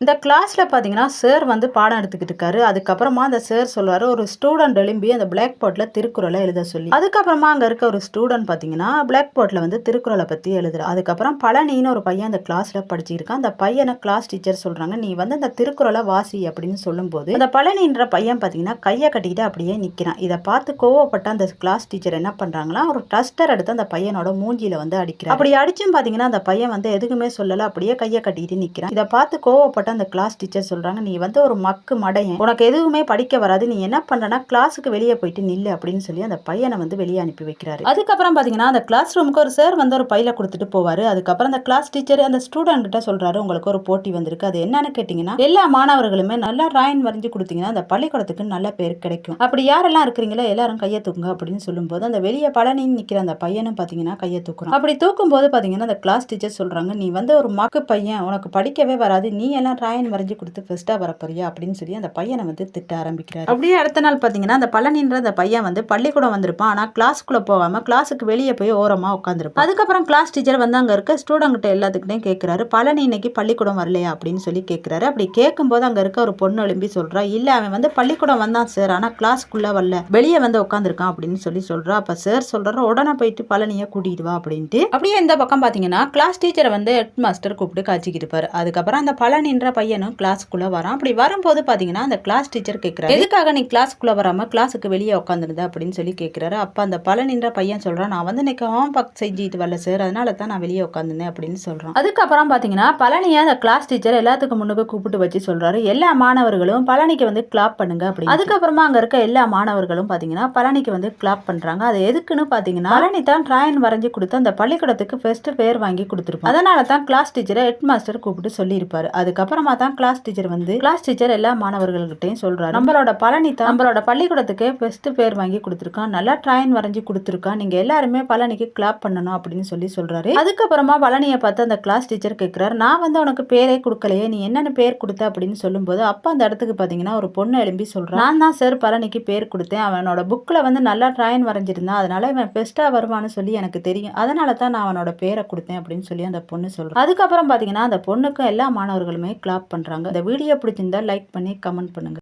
இந்த கிளாஸ்ல பார்த்தீங்கன்னா, சார் வந்து பாடம் எடுத்துக்கிட்டு இருக்காரு. அதுக்கப்புறமா அந்த சார் சொல்லுவாரு, ஒரு ஸ்டூடண்ட் எழும்பி அந்த பிளாக் போர்ட்ல திருக்குறள எழுத சொல்லி. அதுக்கப்புறமா அங்க இருக்க ஒரு ஸ்டூடண்ட் பார்த்தீங்கன்னா, பிளாக் போர்ட்ல வந்து திருக்குறள பத்தி எழுதுறான். அதுக்கப்புறம் பழனின்னு ஒரு பையன் அந்த கிளாஸ்ல படிச்சிருக்கான். அந்த பையன கிளாஸ் டீச்சர் சொல்றாங்க, "நீ வந்து அந்த திருக்குறள வாசி" அப்படின்னு சொல்லும்போது, அந்த பழனின்ற பையன் பார்த்தீங்கன்னா, கைய கட்டிக்கிட்டு அப்படியே நிக்கிறான். இத பார்த்து கோவப்பட்ட அந்த கிளாஸ் டீச்சர் என்ன பண்றாங்களாம், ஒரு டஸ்டர் எடுத்து அந்த பையனோட மூஞ்சில வந்து அடிக்கிறாங்க. அப்படி அடிச்சும் பார்த்தீங்கன்னா, அந்த பையன் வந்து எதுக்குமே சொல்லல. அப்படியே கைய கட்டிக்கிட்டு நிக்கிறான். இத பார்த்து கோவப்பட்ட அந்த கிளாஸ் டீச்சர் சொல்றாங்க, "நீ வந்து ஒரு மக்கு மடையன். உனக்கு எதுவுமே படிக்க வராது. நீ என்ன பண்றனா கிளாஸுக்கு வெளியே போயிட்டு நில்லு" அப்படின்னு சொல்லி அந்த பையனை வந்து வெளியே அனுப்பி வைக்கிறாரு. அதுக்கப்புறம் பாத்தீங்கன்னா அந்த கிளாஸ் ரூமுக்கு ஒரு சார் வந்து ஒரு பையில கொடுத்துட்டு போவாரு. அதுக்கப்புறம் அந்த கிளாஸ் டீச்சர் அந்த ஸ்டூடெண்ட் கிட்ட சொல்றாரு, "உங்களுக்கு ஒரு போட்டி வந்திருக்கு. அது என்னன்னு கேட்டீங்கன்னா, எல்லா மாணவர்களுமே நல்லா டிராயிங் வரைஞ்சு கொடுத்தீங்கன்னா அந்த பள்ளிக்கூடத்துக்கு நல்ல பேர் கிடைக்கும். அப்படி யாரெல்லாம் இருக்கிறீங்களோ எல்லாரும் கையை தூக்குங்க" அப்படின்னு சொல்லும்போது அந்த வெளியே பழனின்னு நிக்கிற அந்த பையனும் பாத்தீங்கன்னா கையை தூக்குறான். அப்படி தூக்கும் போது பாத்தீங்கன்னா அந்த கிளாஸ் டீச்சர் சொல்றாங்க, "நீ வந்து ஒரு மக்கு பையன், உனக்கு படிக்கவே வராது. நீ எல்லாம் டிராயிங் வரைஞ்சு கொடுத்து ஃபர்ஸ்டா வரப்போறியா" அப்படின்னு சொல்லி அந்த பையனை வந்து திட்ட ஆரம்பிக்கிறாரு. அப்படியே அடுத்த நாள் பாத்தீங்கன்னா அந்த பழனின்ற அந்த பையன் வந்து பள்ளிக்கூடம் வந்திருப்பான். ஆனா கிளாஸ்க்குள்ள போகாம கிளாஸுக்கு வெளியே போய் ஓரமா உட்காந்துருப்பான். அதுக்கப்புறம் கிளாஸ் டீச்சர் வந்து அங்க இருக்க ஸ்டூடெண்ட் கிட்ட எல்லாத்துக்கிட்டையும் கேட்கிறாரு, "பழனி இன்னைக்கு பள்ளிக்கூடம் வரலையா" அப்படின்னு சொல்லி கேட்கிறாரு. அப்படி கேட்கும்போது அங்க இருக்க ஒரு பொண்ணு எழும்பி சொல்றா, "இல்ல அவன் வந்து பள்ளிக்கூடம் வந்தான் சார், ஆனா கிளாஸ்க்குள்ள வரல, வெளியே வந்து உட்காந்துருக்கான்" அப்படின்னு சொல்லி சொல்றா. அப்ப சார் சொல்றாரு, "உடனே போயிட்டு பழனியை கூட்டிட்டு வா" அப்படின்ட்டு. அப்படியே இந்த பக்கம் பாத்தீங்கன்னா கிளாஸ் டீச்சரை வந்து ஹெட் மாஸ்டர் கூப்பிட்டு காய்ச்சிக்கிட்டு இருப்பாரு. அதுக்கப்புறம் அந்த பழனின்ற பையனும் கிளாஸ்க்குள்ள வரான். அப்படி வரும்போது பாத்தீங்கன்னா அந்த கிளாஸ் டீச்சர் கேட்கிறாரு, "எதுக்காக நீ கிளாஸ்க்குள்ள வராம கிளாஸுக்கு வெளியே உட்காந்துருந்த" அப்படின்னு சொல்லி கேட்கிறாரு. அப்ப அந்த பழனின்ற பையன் சொல்றான், "நான் வந்து இன்னைக்கு ஹோம் ஒர்க் செஞ்சுட்டு வரல சார், அதனால தான் நான் வெளியே உட்காந்துருந்தேன்" அப்படின்னு சொல்றான். அதுக்கப்புறம் பாத்தீங்கன்னா பழனியை அந்த கிளாஸ் டீச்சர் எல்லாத்துக்கும் முன்னுக்கு கூப்பிட்டு வச்சு சொல்றாரு, "எல்லா மாணவர்களும் பழனிக்கு வந்து கிளாப் பண்ணுங்க" அப்படின்னு. அதுக்கப்புறமா அங்க இருக்க எல்லா மாணவர்களும் பாத்தீங்கன்னா பழனிக்கு வந்து கிளாப் பண்றாங்க. அது எதுக்குன்னு பாத்தீங்கன்னா, பழனி தான் டிராயிங் வரைஞ்சு கொடுத்து அந்த பள்ளிக்கூடத்துக்கு ஃபர்ஸ்ட் பேர் வாங்கி கொடுத்திருப்பான். அதனால தான் கிளாஸ் டீச்சரை ஹெட் மாஸ்டர் கூப்பிட்டு சொல்லி இருப்பாரு. அதுக்கப்புறமா தான் கிளாஸ் டீச்சர் எல்லா மாணவர்கள்கிட்டையும் சொல்றாரு, "நம்மளோட பழனி தான் நம்மளோட பள்ளிக்கூடத்துக்கு பெஸ்ட் பேர் வாங்கி கொடுத்திருக்கான், நல்லா டிராயிங் வரைஞ்சு கொடுத்திருக்கான், நீங்க எல்லாருமே பழனிக்கு கிளாப் பண்ணணும்" அப்படின்னு சொல்லி சொல்றாரு. அதுக்கப்புறமா பழனியை பார்த்து அந்த கிளாஸ் டீச்சர் கேட்கிறாரு, "நான் வந்து உனக்கு பேரே கொடுக்கலையே, நீ என்னன்னு பேர் கொடுத்த" அப்படின்னு சொல்லும்போது அப்ப அந்த இடத்துக்கு பாத்தீங்கன்னா ஒரு பொண்ணு எழும்பி சொல்றா, "நான் தான் சார் பழனிக்கு பேர் கொடுத்தேன். அவனோட புக்ல வந்து நல்லா டிராயிங் வரைஞ்சிருந்தான், அதனால இவன் பெஸ்டா வருவான்னு சொல்லி எனக்கு தெரியும், அதனால தான் நான் அவனோட பேரை கொடுத்தேன்" அப்படின்னு சொல்லி அந்த பொண்ணு சொல்றா. அதுக்கப்புறம் பாத்தீங்கன்னா அந்த பொண்ணுக்கு எல்லா மாணவர்களுமே கிளாப் பண்றாங்க. இந்த வீடியோ பிடிச்சிருந்தா லைக் பண்ணி கமெண்ட் பண்ணுங்க.